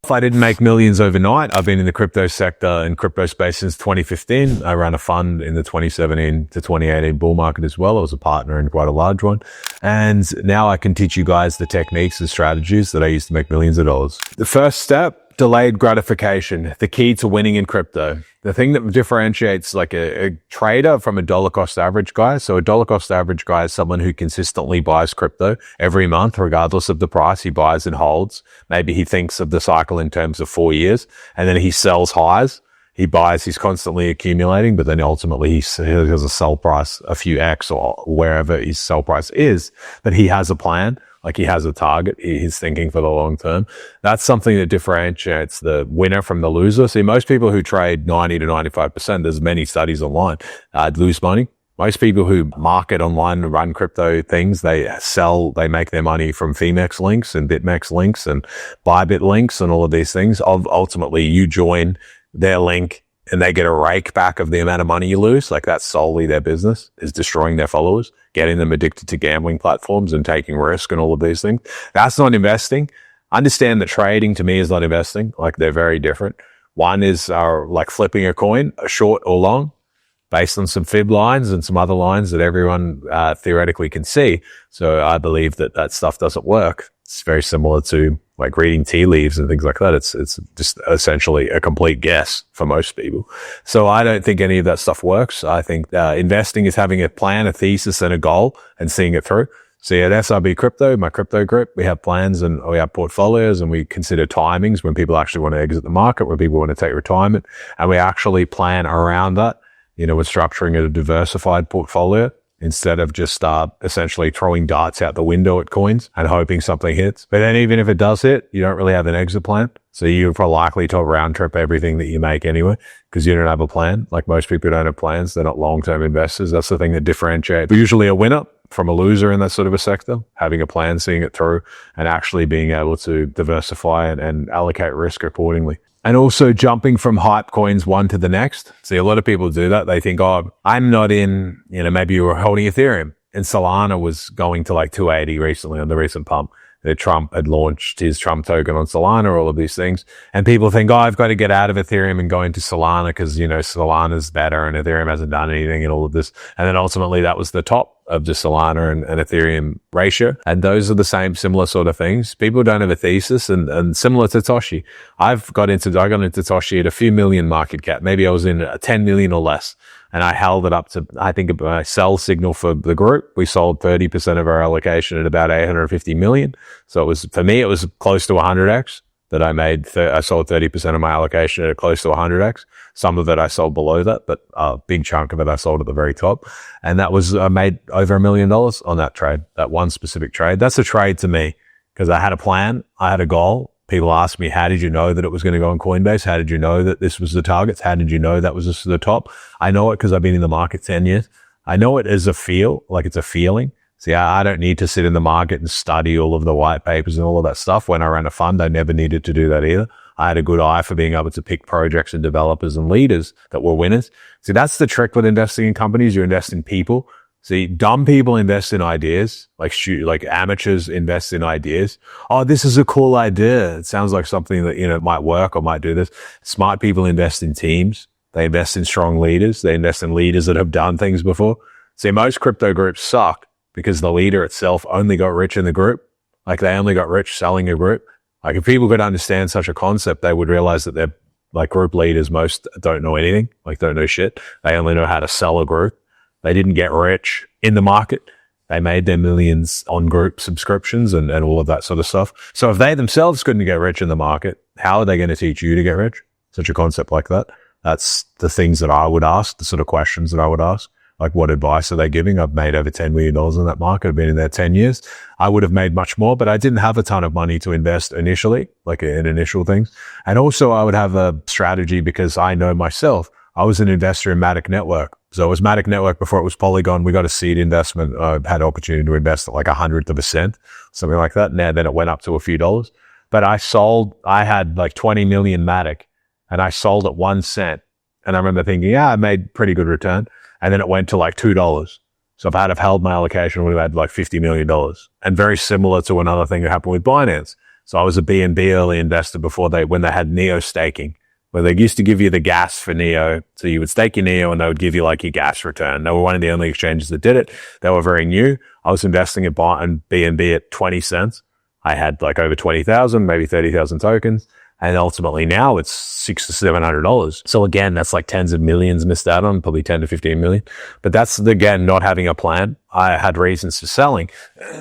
If I didn't make millions overnight, I've been in the crypto sector and crypto space since 2015. I ran a fund in the 2017 to 2018 bull market as well. I was a partner in quite a large one. And now I can teach you guys the techniques and strategies that I used to make millions of dollars. The first step, delayed gratification, the key to winning in crypto. The thing that differentiates like a trader from a dollar cost average guy. So a dollar cost average guy is someone who consistently buys crypto every month, regardless of the price. He buys and holds. Maybe he thinks of the cycle in terms of 4 years, and then he sells highs. He buys, he's constantly accumulating, but then ultimately he has a sell price a few X or wherever his sell price is, but he has a plan. Like he has a target. He's thinking for the long term. That's something that differentiates the winner from the loser. See, most people who trade 90 to 95%, there's many studies online, lose money. Most people who market online and run crypto things, they make their money from Femex links and BitMEX links and Bybit links and all of these things. Ultimately, you join their link and they get a rake back of the amount of money you lose. Like that's solely their business, is destroying their followers, getting them addicted to gambling platforms and taking risk and all of these things. That's not investing. Understand that trading to me is not investing. Like they're very different. One is like flipping a coin, a short or long, based on some fib lines and some other lines that everyone theoretically can see. So I believe that stuff doesn't work. It's very similar to like reading tea leaves and things like that. It's just essentially a complete guess for most people. So I don't think any of that stuff works. I think investing is having a plan, a thesis, and a goal and seeing it through. So at SRB Crypto, my crypto group, we have plans and we have portfolios, and we consider timings when people actually want to exit the market, when people want to take retirement, and we actually plan around that. You know, we're structuring a diversified portfolio instead of just essentially throwing darts out the window at coins and hoping something hits. But then even if it does hit, you don't really have an exit plan. So you're probably likely to round trip everything that you make anyway, because you don't have a plan. Like most people don't have plans. They're not long-term investors. That's the thing that differentiates usually a winner from a loser in that sort of a sector, having a plan, seeing it through, and actually being able to diversify and allocate risk accordingly. And also jumping from hype coins one to the next. See, a lot of people do that. They think, oh, I'm not in, maybe you were holding Ethereum and Solana was going to like 280 recently on the recent pump. Trump had launched his Trump token on Solana, all of these things. And people think, oh, I've got to get out of Ethereum and go into Solana because, Solana's better and Ethereum hasn't done anything and all of this. And then ultimately that was the top of the Solana and Ethereum ratio. And those are the similar sort of things. People don't have a thesis and similar to Toshi. I got into Toshi at a few million market cap. Maybe I was in 10 million or less. And I held it up to, I think, a sell signal for the group. We sold 30% of our allocation at about 850 million. So for me, it was close to 100x that I made. I sold 30% of my allocation at close to 100x. Some of it I sold below that, but a big chunk of it I sold at the very top. And that was, I made over $1 million on that trade, that one specific trade. That's a trade to me because I had a plan. I had a goal. People ask me, how did you know that it was going to go on Coinbase? How did you know that this was the targets? How did you know that was the top? I know it because I've been in the market 10 years. I know it as a feel, like it's a feeling. See, I don't need to sit in the market and study all of the white papers and all of that stuff. When I ran a fund, I never needed to do that either. I had a good eye for being able to pick projects and developers and leaders that were winners. See, that's the trick with investing in companies. You invest in people. See, dumb people invest in ideas, like amateurs invest in ideas. Oh, this is a cool idea. It sounds like something that, might work or might do this. Smart people invest in teams. They invest in strong leaders. They invest in leaders that have done things before. See, most crypto groups suck because the leader itself only got rich in the group. Like they only got rich selling a group. Like if people could understand such a concept, they would realize that they're like group leaders. Most don't know anything, like don't know shit. They only know how to sell a group. They didn't get rich in the market. They made their millions on group subscriptions and all of that sort of stuff. So if they themselves couldn't get rich in the market, how are they going to teach you to get rich? Such a concept like that. That's the things that I would ask, the sort of questions that I would ask. Like what advice are they giving? I've made over $10 million in that market. I've been in there 10 years. I would have made much more, but I didn't have a ton of money to invest initially, like in initial things. And also I would have a strategy because I know myself. I was an investor in Matic Network. So it was Matic Network before it was Polygon. We got a seed investment. I had opportunity to invest at like 1/100%, something like that. And then it went up to a few dollars. But I had like 20 million Matic and I sold at 1 cent. And I remember thinking, I made pretty good return. And then it went to like $2. So if I had held my allocation, we would have had like $50 million. And very similar to another thing that happened with Binance. So I was a BNB early investor when they had Neo staking, where they used to give you the gas for Neo. So you would stake your Neo and they would give you like your gas return. They were one of the only exchanges that did it. They were very new. I was investing in BNB at 20 cents. I had like over 20,000, maybe 30,000 tokens. And ultimately now it's $600 to $700. So again, that's like tens of millions missed out on, probably 10 to 15 million. But that's again, not having a plan. I had reasons for selling.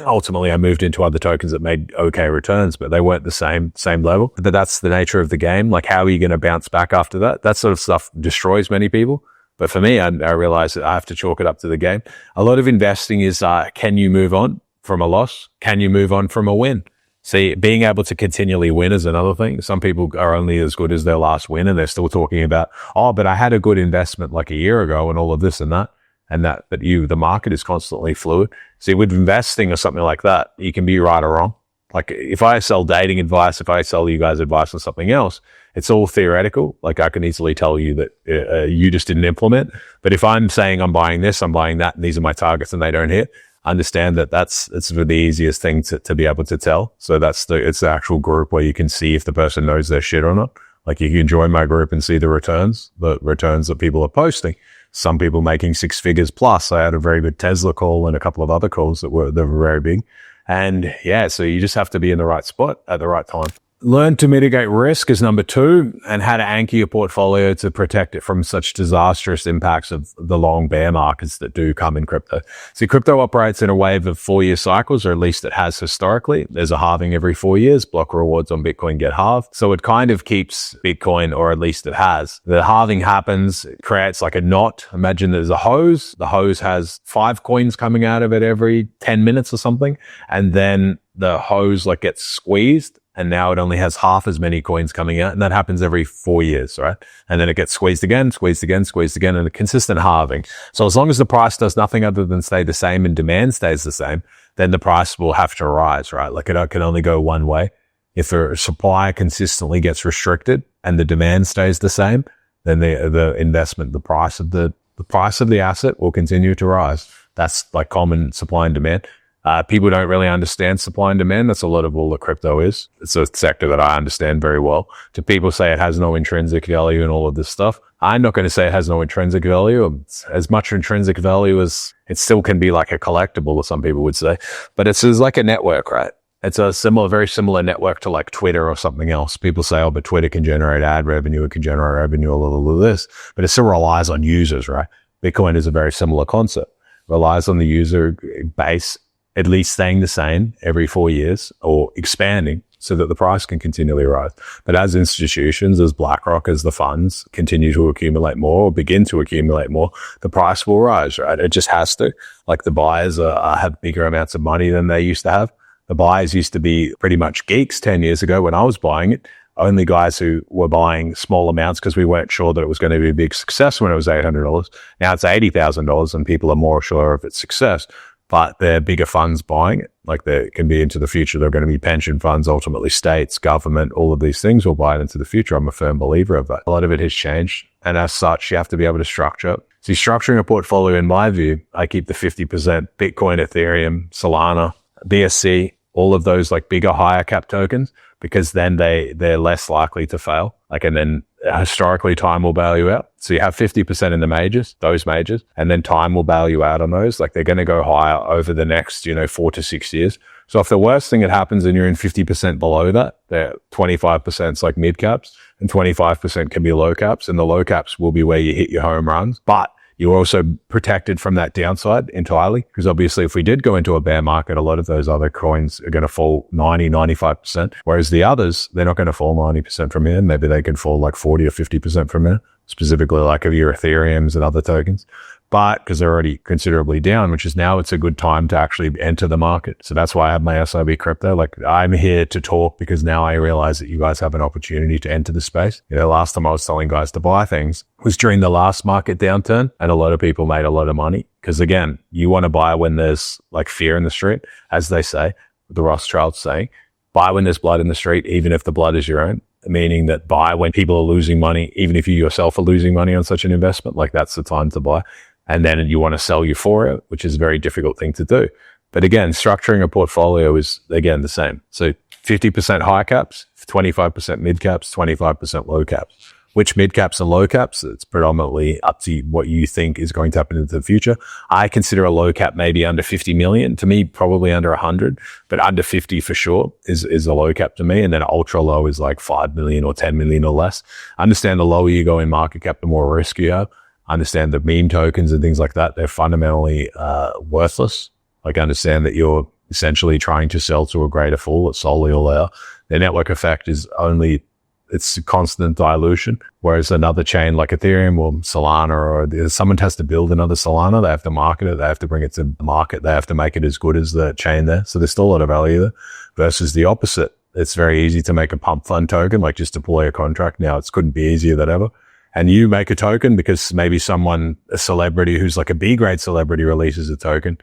Ultimately, I moved into other tokens that made okay returns, but they weren't the same level. But that's the nature of the game. Like, how are you going to bounce back after that? That sort of stuff destroys many people. But for me, I realized that I have to chalk it up to the game. A lot of investing is, can you move on from a loss? Can you move on from a win? See, being able to continually win is another thing. Some people are only as good as their last win, and they're still talking about, oh, but I had a good investment like a year ago and all of this and that. But the market is constantly fluid. See, with investing or something like that, you can be right or wrong. Like if I sell dating advice, if I sell you guys advice on something else, it's all theoretical. Like I can easily tell you that you just didn't implement. But if I'm saying I'm buying this, I'm buying that, and these are my targets and they don't hit, understand that it's the easiest thing to be able to tell. So it's the actual group where you can see if the person knows their shit or not. Like you can join my group and see the returns that people are posting. Some people making 6 figures plus. I had a very good Tesla call and a couple of other calls that were very big. And yeah, so you just have to be in the right spot at the right time. Learn to mitigate risk is number 2, and how to anchor your portfolio to protect it from such disastrous impacts of the long bear markets that do come in crypto. See, crypto operates in a wave of 4-year cycles, or at least it has historically. There's a halving every 4 years. Block rewards on Bitcoin get halved. So it kind of keeps Bitcoin, or at least it has. The halving happens, it creates like a knot. Imagine there's a hose. The hose has 5 coins coming out of it every 10 minutes or something. And then the hose like gets squeezed, and now it only has half as many coins coming out, and that happens every 4 years, right? And then it gets squeezed again, and a consistent halving. So as long as the price does nothing other than stay the same and demand stays the same, then the price will have to rise, right? Like it can only go one way. If the supply consistently gets restricted and the demand stays the same, then the investment, the price of the asset will continue to rise. That's like common supply and demand. People don't really understand supply and demand. That's a lot of all that crypto is. It's a sector that I understand very well. Do people say it has no intrinsic value and all of this stuff? I'm not going to say it has no intrinsic value. As much intrinsic value as it still can be like a collectible, or some people would say. But it's like a network, right? It's a very similar network to like Twitter or something else. People say, oh, but Twitter can generate ad revenue. It can generate revenue, all of this. But it still relies on users, right? Bitcoin is a very similar concept. Relies on the user base at least staying the same every 4 years, or expanding so that the price can continually rise. But as institutions, as BlackRock, as the funds continue to accumulate more or begin to accumulate more, the price will rise, right? It just has to. Like the buyers have bigger amounts of money than they used to have. The buyers used to be pretty much geeks 10 years ago when I was buying it. Only guys who were buying small amounts because we weren't sure that it was going to be a big success when it was $800. Now it's $80,000 and people are more sure of its success. But they're bigger funds buying it. Like they can be into the future. They're going to be pension funds, ultimately states, government, all of these things will buy it into the future. I'm a firm believer of that. A lot of it has changed. And as such, you have to be able to structure. See, structuring a portfolio, in my view, I keep the 50% Bitcoin, Ethereum, Solana, BSC, all of those like bigger, higher cap tokens, because then they're less likely to fail. Like, and then historically time will bail you out. So you have 50% in the majors, those majors, and then time will bail you out on those. Like they're going to go higher over the next, 4 to 6 years. So if the worst thing that happens and you're in 50% below that, they're 25% is like mid caps and 25% can be low caps, and the low caps will be where you hit your home runs. But you're also protected from that downside entirely, because obviously if we did go into a bear market, a lot of those other coins are going to fall 90, 95%, whereas the others, they're not going to fall 90% from here. Maybe they can fall like 40 or 50% from here, specifically like of your Ethereums and other tokens. But because they're already considerably down, which is now it's a good time to actually enter the market. So that's why I have my SIB crypto. Like I'm here to talk because now I realize that you guys have an opportunity to enter the space. Last time I was telling guys to buy things was during the last market downturn, and a lot of people made a lot of money. Because again, you want to buy when there's like fear in the street, as they say, the Rothschilds saying, buy when there's blood in the street, even if the blood is your own. Meaning that buy when people are losing money, even if you yourself are losing money on such an investment, like that's the time to buy. And then you want to sell euphoria, which is a very difficult thing to do. But again, structuring a portfolio is, again, the same. So 50% high caps, 25% mid caps, 25% low caps. Which mid caps and low caps, it's predominantly up to what you think is going to happen into the future. I consider a low cap maybe under 50 million. To me, probably under 100, but under 50 for sure is a low cap to me. And then ultra low is like 5 million or 10 million or less. Understand the lower you go in market cap, the more risk you have. Understand the meme tokens and things like that. They're fundamentally worthless. Like understand that you're essentially trying to sell to a greater fool. It's solely all there. The network effect is only, it's constant dilution. Whereas another chain like Ethereum or Solana, or someone has to build another Solana, they have to market it, they have to bring it to market, they have to make it as good as the chain there. So there's still a lot of value there. Versus the opposite. It's very easy to make a pump fund token, like just deploy a contract. Now it couldn't be easier than ever. And you make a token because maybe a celebrity who's like a B grade celebrity releases a token.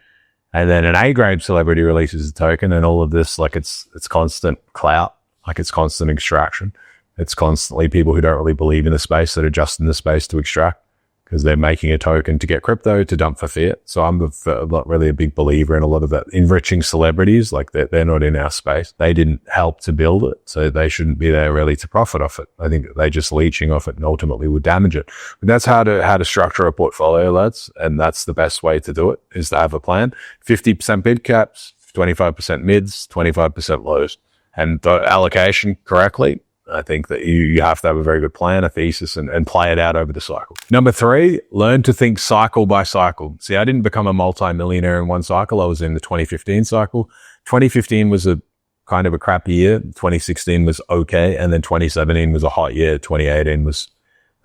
And then an A grade celebrity releases a token, and all of this, like it's constant clout, like it's constant extraction. It's constantly people who don't really believe in the space that are just in the space to extract because they're making a token to get crypto to dump for fiat. So I'm not really a big believer in a lot of that enriching celebrities. Like they're not in our space. They didn't help to build it, so they shouldn't be there really to profit off it. I think they just leeching off it and ultimately would damage it. But that's how to structure a portfolio, lads. And that's the best way to do it, is to have a plan. 50% mid caps, 25% mids, 25% lows. And the allocation correctly, I think that you have to have a very good plan, a thesis, and play it out over the cycle. Number 3, learn to think cycle by cycle. See, I didn't become a multi-millionaire in one cycle. I was in the 2015 cycle. 2015 was a kind of a crappy year. 2016 was okay. And then 2017 was a hot year. 2018 was,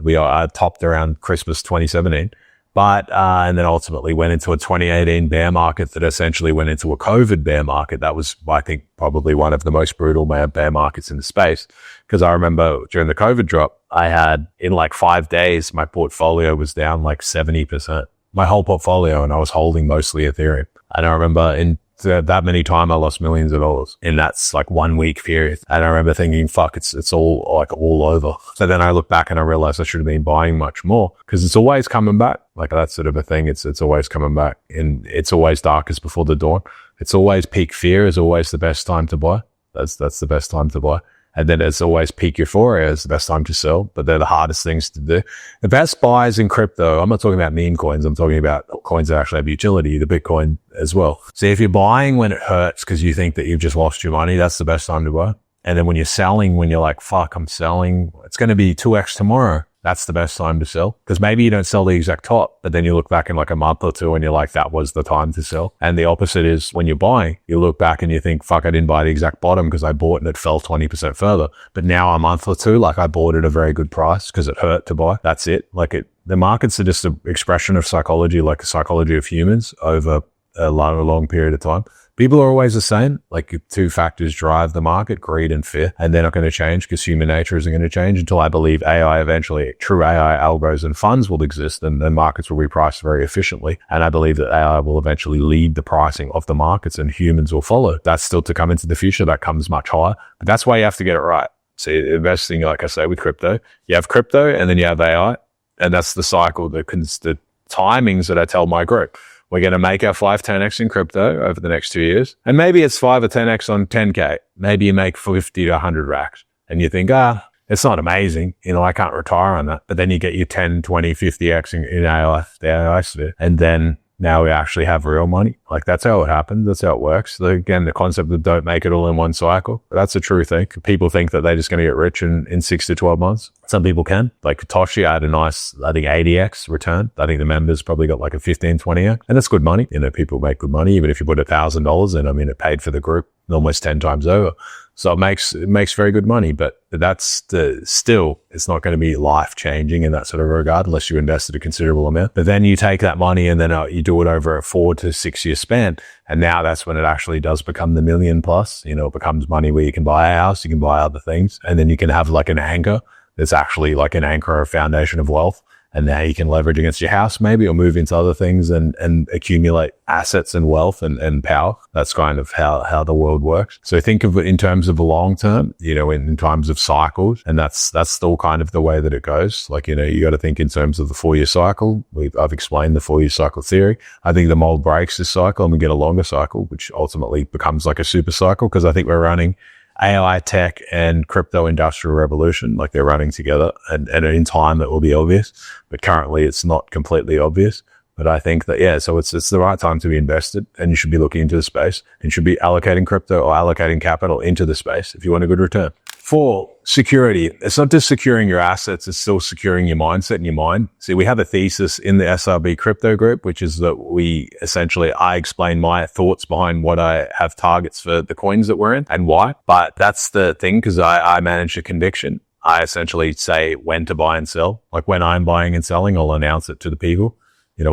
we topped around Christmas 2017. But, and then ultimately went into a 2018 bear market that essentially went into a COVID bear market. That was, I think, probably one of the most brutal bear markets in the space. Because I remember during the COVID drop, I had in like 5 days, my portfolio was down like 70%. My whole portfolio, and I was holding mostly Ethereum. And I remember in that many time, I lost millions of dollars in that's like 1 week period. And I remember thinking, fuck, it's all like all over. So then I look back and I realized I should have been buying much more because it's always coming back. Like that sort of a thing. It's always coming back, and it's always darkest before the dawn. It's always peak fear is always the best time to buy. That's the best time to buy. And then it's always peak euphoria is the best time to sell, but they're the hardest things to do. The best buys in crypto, I'm not talking about meme coins. I'm talking about coins that actually have utility, the Bitcoin as well. So if you're buying when it hurts because you think that you've just lost your money, that's the best time to buy. And then when you're selling, when you're like, fuck, I'm selling, it's going to be 2x tomorrow. That's the best time to sell, because maybe you don't sell the exact top, but then you look back in like a month or two and you're like, that was the time to sell. And the opposite is when you're buying, you look back and you think, fuck, I didn't buy the exact bottom because I bought and it fell 20% further. But now a month or two, like I bought at a very good price because it hurt to buy. That's it. The markets are just an expression of psychology, like the psychology of humans over a long period of time. People are always the same. Like 2 factors drive the market, greed and fear, and they're not going to change because human nature isn't going to change until I believe AI eventually, true AI algos and funds will exist, and then markets will be priced very efficiently. And I believe that AI will eventually lead the pricing of the markets and humans will follow. That's still to come into the future. That comes much higher, but that's why you have to get it right. So investing, like I say, with crypto, you have crypto and then you have AI, and that's the cycle, the timings that I tell my group. We're going to make our 5-10x in crypto over the next 2 years. And maybe it's 5 or 10x on 10K. Maybe you make 50 to 100 racks and you think, it's not amazing. I can't retire on that. But then you get your 10, 20, 50x in AI, the AI sphere. And then now we actually have real money. Like that's how it happens. That's how it works. So again, the concept of don't make it all in one cycle. That's a true thing. People think that they're just going to get rich in 6 to 12 months. Some people can. Like Toshi had a nice, I think 80x return. I think the members probably got like a 15, 20x. And that's good money. People make good money. Even if you put $1,000 in, it paid for the group almost 10 times over. So it makes very good money, but that's still, it's not going to be life changing in that sort of regard unless you invested a considerable amount. But then you take that money and then you do it over a 4 to 6 year span. And now that's when it actually does become the million plus, it becomes money where you can buy a house, you can buy other things, and then you can have like an anchor. There's actually like an anchor or a foundation of wealth. And now you can leverage against your house maybe, or move into other things and accumulate assets and wealth and power. That's kind of how the world works. So think of it in terms of the long term, in terms of cycles. And that's still kind of the way that it goes. Like, you got to think in terms of the 4-year cycle. I've explained the 4-year cycle theory. I think the mold breaks this cycle and we get a longer cycle, which ultimately becomes like a super cycle, because I think we're running AI tech and crypto industrial revolution, like they're running together, and in time it will be obvious, but currently it's not completely obvious. But I think that, yeah, so it's the right time to be invested, and you should be looking into the space and should be allocating crypto or allocating capital into the space if you want a good return. 4, security. It's not just securing your assets, it's still securing your mindset and your mind. See, we have a thesis in the SRB crypto group, which is that I explain my thoughts behind what I have targets for the coins that we're in and why. But that's the thing, because I manage a conviction. I essentially say when to buy and sell. Like when I'm buying and selling, I'll announce it to the people,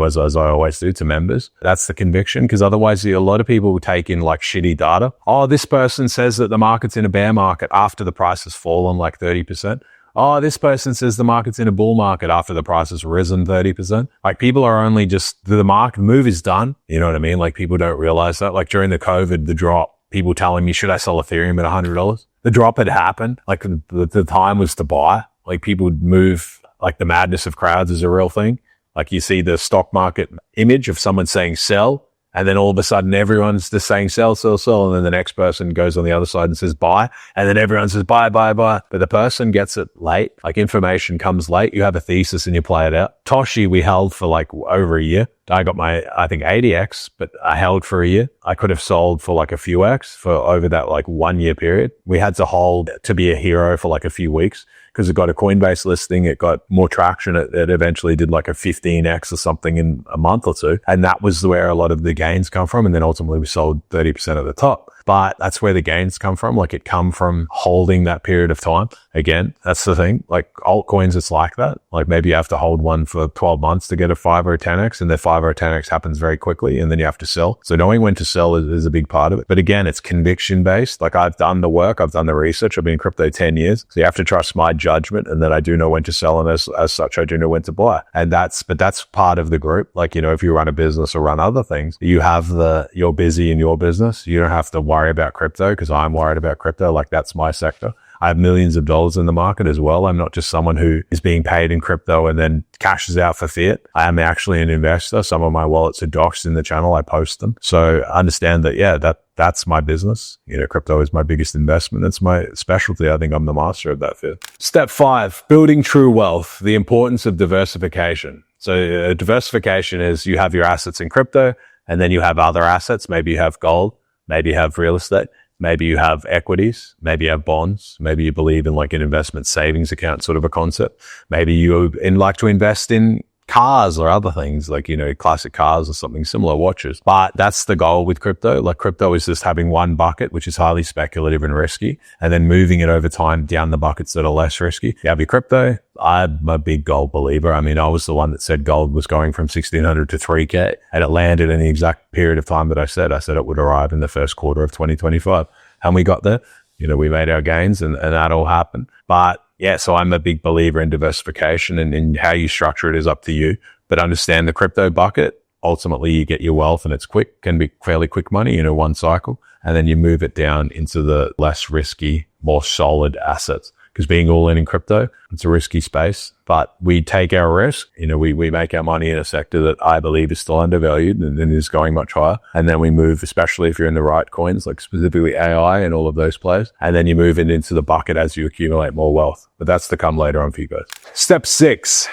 as I always do to members. That's the conviction, because otherwise a lot of people will take in like shitty data. Oh, this person says that the market's in a bear market after the price has fallen like 30%. Oh, this person says the market's in a bull market after the price has risen 30%. Like people are only just, the market move is done. You know what I mean? Like people don't realize that. Like during the COVID, the drop, people telling me, should I sell Ethereum at $100? The drop had happened. Like the time was to buy. Like people would move, like the madness of crowds is a real thing. Like you see the stock market image of someone saying sell, and then all of a sudden everyone's just saying sell, sell, sell. And then the next person goes on the other side and says buy. And then everyone says buy, buy, buy. But the person gets it late. Like information comes late. You have a thesis and you play it out. Toshi, we held for like over a year. I got my, I think 80x, but I held for a year. I could have sold for like a few X for over that like 1 year period. We had to hold to be a hero for like a few weeks, because it got a Coinbase listing. It got more traction. It eventually did like a 15x or something in a month or two. And that was where a lot of the gains come from. And then ultimately we sold 30% at the top. But that's where the gains come from. Like it come from holding that period of time. Again, that's the thing. Like altcoins, it's like that. Like maybe you have to hold one for 12 months to get a 5 or a 10x, and the 5 or a 10x happens very quickly, and then you have to sell. So knowing when to sell is a big part of it. But again, it's conviction based. Like I've done the work, I've done the research. I've been in crypto 10 years. So you have to trust my judgment, and that I do know when to sell, and as such, I do know when to buy. And that's part of the group. Like, if you run a business or run other things, you're busy in your business. You don't have to worry about crypto, because I'm worried about crypto. Like that's my sector. I have millions of dollars in the market as well. I'm not just someone who is being paid in crypto and then cashes out for fiat. I am actually an investor. Some of my wallets are doxed in the channel. I post them. So understand that, that's my business. Crypto is my biggest investment. It's my specialty. I think I'm the master of that fiat. Step 5, building true wealth, the importance of diversification. So diversification is you have your assets in crypto, and then you have other assets. Maybe you have gold, maybe you have real estate, maybe you have equities, maybe you have bonds, maybe you believe in like an investment savings account sort of a concept. Maybe you like to invest in cars or other things like, classic cars or something similar, watches. But that's the goal with crypto. Like crypto is just having one bucket, which is highly speculative and risky, and then moving it over time down the buckets that are less risky. You have your crypto. I'm a big gold believer. I mean, I was the one that said gold was going from 1,600 to 3K, and it landed in the exact period of time that I said it would arrive in the first quarter of 2025. And we got there. We made our gains, and that all happened. But yeah, so I'm a big believer in diversification, and in how you structure it is up to you. But understand the crypto bucket. Ultimately, you get your wealth, and it's quick, can be fairly quick money, one cycle. And then you move it down into the less risky, more solid assets. Because being all in crypto, it's a risky space, but we take our risk. We make our money in a sector that I believe is still undervalued and is going much higher. And then we move, especially if you're in the right coins, like specifically AI and all of those players. And then you move it into the bucket as you accumulate more wealth. But that's to come later on for you guys. Step 6,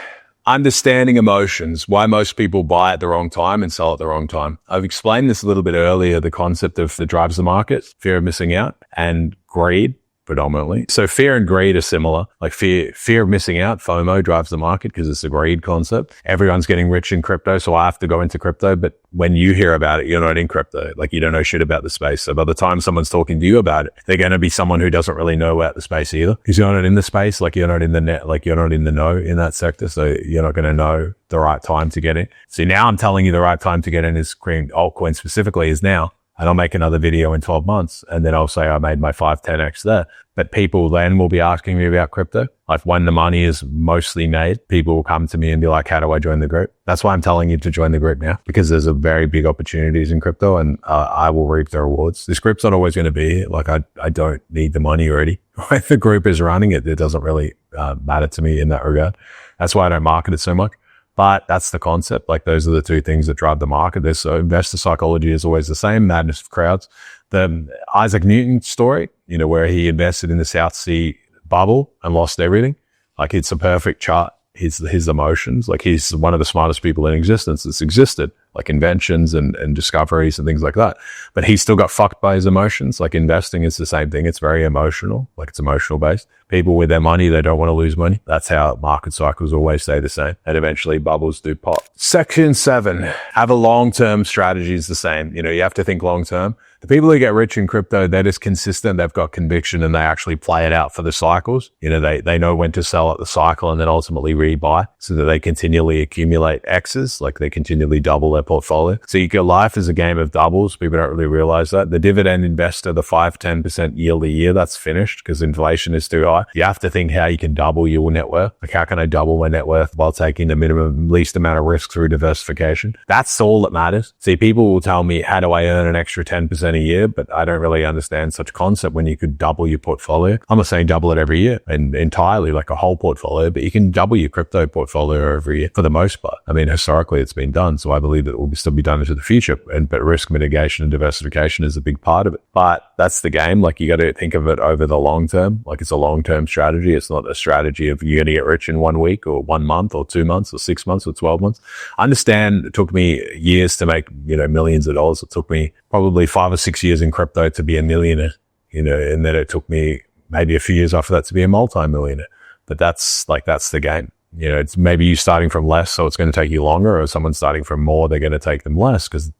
understanding emotions, why most people buy at the wrong time and sell at the wrong time. I've explained this a little bit earlier, the concept of that drives the market, fear of missing out, and greed. Predominantly. So fear and greed are similar. Like fear of missing out, FOMO drives the market because it's a greed concept. Everyone's getting rich in crypto, so I have to go into crypto. But when you hear about it, you're not in crypto. Like you don't know shit about the space. So by the time someone's talking to you about it, they're going to be someone who doesn't really know about the space either. Because you're not in the space, like you're not in the net, like you're not in the know in that sector. So you're not going to know the right time to get in. See, now I'm telling you the right time to get in is altcoin specifically is now. And I'll make another video in 12 months. And then I'll say I made my 5, 10x there. But people then will be asking me about crypto. Like when the money is mostly made, people will come to me and be like, how do I join the group? That's why I'm telling you to join the group now, because there's a very big opportunities in crypto, and I will reap the rewards. This group's not always going to be here. Like I don't need the money already. If the group is running it, it doesn't really matter to me in that regard. That's why I don't market it so much. But that's the concept. Like those are the two things that drive the market. So investor psychology is always the same, madness of crowds. The Isaac Newton story, where he invested in the South Sea bubble and lost everything. Like it's a perfect chart. His emotions, like he's one of the smartest people in existence that's existed, like inventions and discoveries and things like that. But he still got fucked by his emotions. Like investing is the same thing. It's very emotional, like it's emotional based. People with their money, they don't want to lose money. That's how market cycles always stay the same. And eventually bubbles do pop. Section 7, have a long-term strategy is the same. You have to think long-term. The people who get rich in crypto, they're just consistent. They've got conviction and they actually play it out for the cycles. They know when to sell at the cycle and then ultimately rebuy so that they continually accumulate X's, like they continually double their portfolio. So your life is a game of doubles. People don't really realize that. The dividend investor, the 5-10% yield a year, that's finished because inflation is too high. You have to think how you can double your net worth. Like how can I double my net worth while taking the least amount of risk through diversification? That's all that matters. See, people will tell me, how do I earn an extra 10% a year? But I don't really understand such concept when you could double your portfolio. I'm not saying double it every year and entirely like a whole portfolio, but you can double your crypto portfolio every year for the most part. I mean, historically it's been done. So I believe that it will still be done into the future. But risk mitigation and diversification is a big part of it. But that's the game. Like you got to think of it over the long term. Like it's a long-term strategy. It's not a strategy of you're going to get rich in 1 week or 1 month or 2 months or 6 months or 12 months. I understand it took me years to make, millions of dollars. It took me probably 5 or 6 years in crypto to be a millionaire, and then it took me maybe a few years after that to be a multi-millionaire. But that's the game. It's maybe you starting from less, so it's going to take you longer, or someone starting from more, they're going to take them less because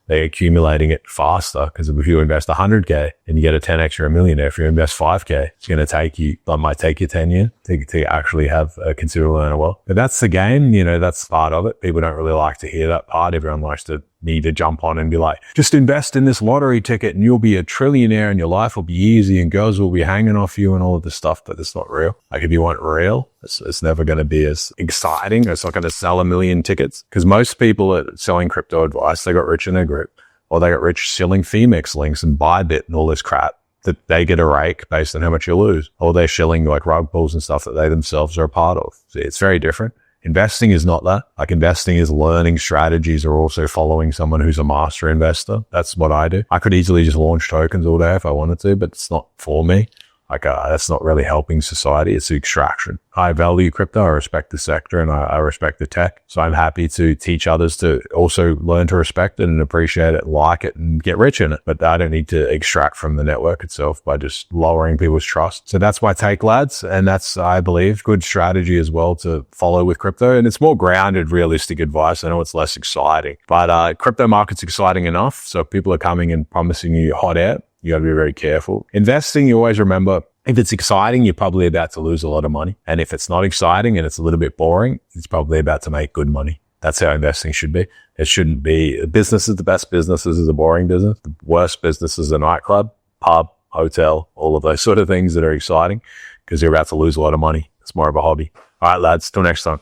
they're accumulating it faster. Because if you invest 100K and you get a 10X, you're a millionaire. If you invest 5K, it's going to might take you 10 years to actually have a considerable amount of wealth. But that's the game, that's part of it. People don't really like to hear that part. Everyone likes to need to jump on and be like, just invest in this lottery ticket and you'll be a trillionaire and your life will be easy and girls will be hanging off you and all of this stuff. But it's not real. Like if you want real, it's never going to be as exciting. It's not going to sell 1 million tickets because most people are selling crypto advice. They got rich in their group or they got rich selling Femex links and Bybit and all this crap that they get a rake based on how much you lose, or they're shilling like rug pulls and stuff that they themselves are a part of. See, it's very different. Investing is not that. Like investing is learning strategies or also following someone who's a master investor. That's what I do. I could easily just launch tokens all day if I wanted to, but it's not for me. Like that's not really helping society. It's the extraction. I value crypto. I respect the sector and I respect the tech. So I'm happy to teach others to also learn to respect it and appreciate it, like it and get rich in it. But I don't need to extract from the network itself by just lowering people's trust. So that's my take, lads. And that's, I believe, good strategy as well to follow with crypto. And it's more grounded, realistic advice. I know it's less exciting, but crypto market's exciting enough. So if people are coming and promising you hot air, you got to be very careful. Investing, you always remember, if it's exciting, you're probably about to lose a lot of money. And if it's not exciting and it's a little bit boring, it's probably about to make good money. That's how investing should be. It shouldn't be, business is the best businesses is a boring business. The worst business is a nightclub, pub, hotel, all of those sort of things that are exciting because you're about to lose a lot of money. It's more of a hobby. All right, lads, till next time.